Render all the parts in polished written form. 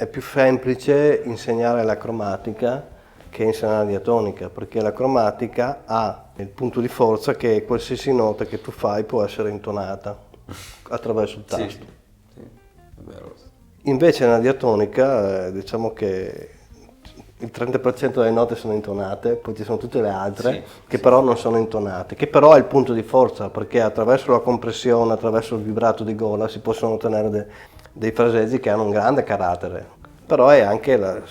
è più semplice insegnare la cromatica che insegnare la diatonica, perché la cromatica ha il punto di forza che qualsiasi nota che tu fai può essere intonata attraverso il tasto. Sì, è vero. Invece nella diatonica diciamo che il 30% delle note sono intonate, poi ci sono tutte le altre che però non sono intonate, che però è il punto di forza, perché attraverso la compressione, attraverso il vibrato di gola si possono ottenere dei fraseggi che hanno un grande carattere, però è anche il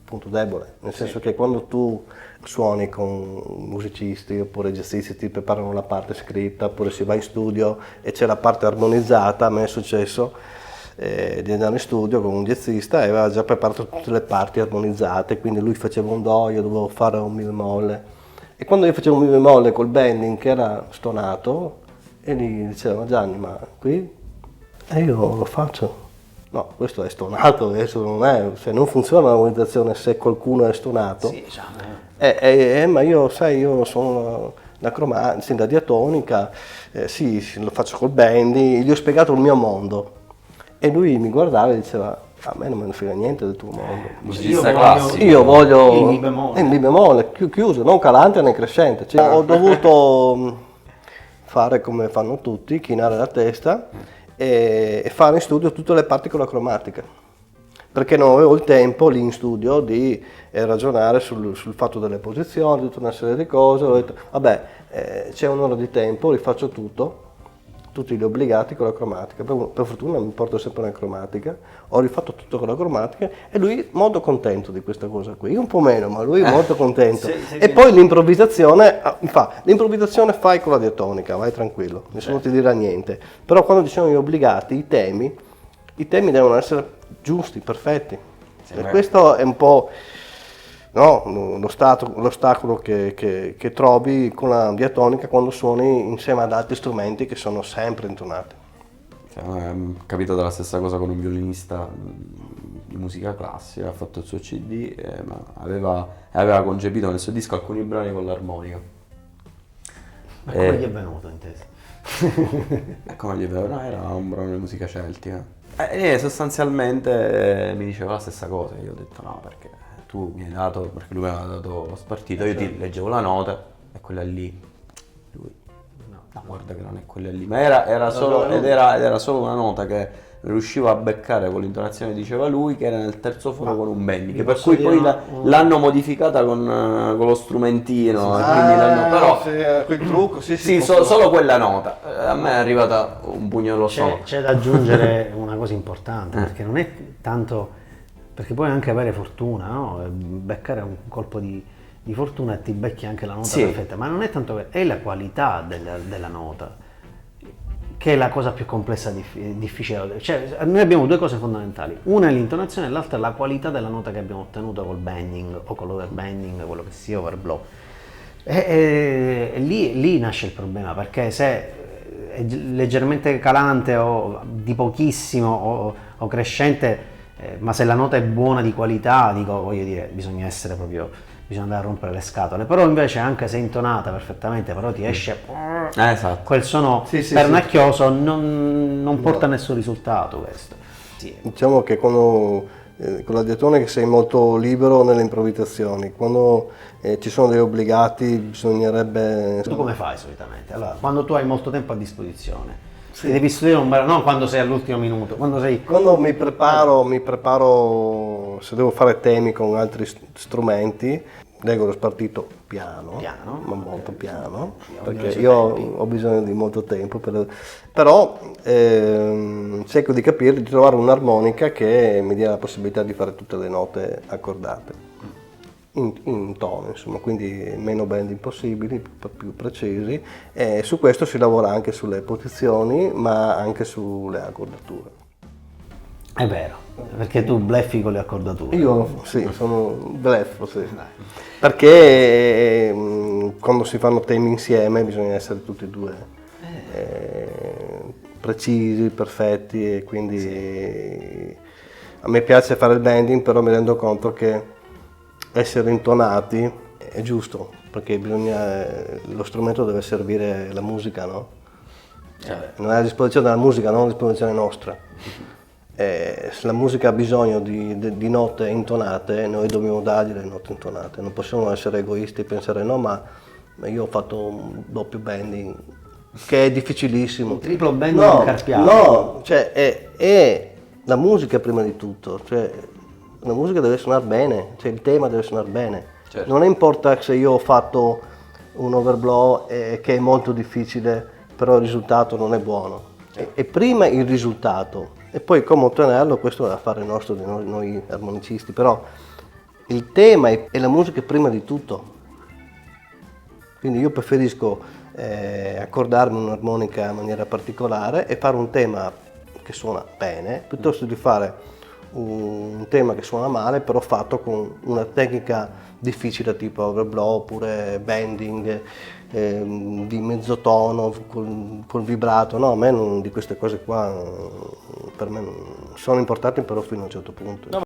punto debole, nel senso che quando tu suoni con musicisti oppure jazzisti ti preparano la parte scritta, oppure si va in studio e c'è la parte armonizzata, a me è successo di andare in studio con un jazzista e aveva già preparato tutte le parti armonizzate, quindi lui faceva un do, io dovevo fare un mi bemolle, e quando io facevo un mi bemolle col bending che era stonato e gli diceva: Gianni, ma qui? E io lo faccio. No, questo è stonato, adesso non è, cioè non funziona l'armonizzazione se qualcuno è stonato. Sì, diciamo. Ma io, sai, io sono la cromatica, la diatonica, sì, lo faccio col bending, gli ho spiegato il mio mondo. E lui mi guardava e diceva: a me non me ne frega niente del tuo mondo. Musicista classico. Io voglio il mi bemolle. il mi bemolle, chiuso, non calante né crescente. Cioè, ho dovuto fare come fanno tutti, chinare la testa e fare in studio tutte le parti con la cromatica. Perché non avevo il tempo lì in studio di ragionare sul fatto delle posizioni, tutta una serie di cose. Ho detto: vabbè, c'è un'ora di tempo, rifaccio tutto. Tutti gli obbligati con la cromatica, per fortuna mi porto sempre una cromatica, ho rifatto tutto con la cromatica e lui molto contento di questa cosa qui, io un po' meno, ma lui molto contento. E poi l'improvvisazione fai con la diatonica, vai tranquillo, nessuno ti dirà niente, però quando ci sono gli obbligati, i temi devono essere giusti, perfetti, e questo è un po'... No, l'ostacolo che trovi con la diatonica quando suoni insieme ad altri strumenti che sono sempre intonati. È capitata la stessa cosa con un violinista di musica classica, ha fatto il suo CD, ma aveva concepito nel suo disco alcuni brani con l'armonica. Ma come gli è venuto in testa? Come gli è venuto? No, era un brano di musica celtica. E sostanzialmente mi diceva la stessa cosa, io ho detto no, perché tu mi hai dato, perché lui mi aveva dato lo spartito, io ti leggevo la nota e quella lì, lui, no, guarda che non è quella lì, ma era solo una nota che riuscivo a beccare con l'intonazione che diceva lui, che era nel terzo foro con un bending, per cui poi l'hanno modificata con lo strumentino, e quindi però quel trucco, solo quella nota, a me è arrivata un pugno nello stomaco. C'è da aggiungere una cosa importante, perché non è tanto... Perché puoi anche avere fortuna, no? Beccare un colpo di fortuna e ti becchi anche la nota perfetta, ma non è tanto è la qualità della nota che è la cosa più complessa e difficile. Cioè, noi abbiamo due cose fondamentali, una è l'intonazione e l'altra è la qualità della nota che abbiamo ottenuto col bending o con l'overbending, quello che sia, overblow. E lì nasce il problema, perché se è leggermente calante o di pochissimo o crescente, ma se la nota è buona di qualità, voglio dire, bisogna andare a rompere le scatole. Però invece anche se intonata perfettamente, però ti esce quel suono pernacchioso, non porta a nessun risultato questo. Diciamo che con la diatonica sei molto libero nelle improvvisazioni, quando ci sono degli obbligati bisognerebbe... Tu come fai solitamente? Allora, quando tu hai molto tempo a disposizione, ti devi studiare un brano, non quando sei all'ultimo minuto, Quando mi preparo, se devo fare temi con altri strumenti, leggo lo spartito piano, ma molto piano, perché io ho bisogno di molto tempo, però cerco di capire, di trovare un'armonica che mi dia la possibilità di fare tutte le note accordate. In tono, insomma, quindi meno bending possibili, più precisi, e su questo si lavora anche sulle posizioni ma anche sulle accordature. È vero, perché tu bleffi con le accordature. Io sono bleffo, perché quando si fanno temi insieme bisogna essere tutti e due precisi, perfetti, e quindi a me piace fare il bending, però mi rendo conto che essere intonati è giusto, perché lo strumento deve servire la musica, no? Non è a disposizione della musica, non a disposizione nostra. Se la musica ha bisogno di note intonate, noi dobbiamo dargli le note intonate, non possiamo essere egoisti e pensare no, ma io ho fatto un doppio bending, che è difficilissimo. Un triplo bending incarpiato. No, cioè è la musica prima di tutto, cioè la musica deve suonare bene, cioè il tema deve suonare bene. Certo. Non importa se io ho fatto un overblow che è molto difficile, però il risultato non è buono. E prima il risultato, e poi come ottenerlo, questo è da fare nostro di noi armonicisti, però il tema è la musica prima di tutto. Quindi io preferisco accordarmi un'armonica in maniera particolare e fare un tema che suona bene, piuttosto di fare un tema che suona male, però fatto con una tecnica difficile tipo overblow oppure bending di mezzotono col vibrato. No, a me di queste cose qua per me sono importanti, però fino a un certo punto.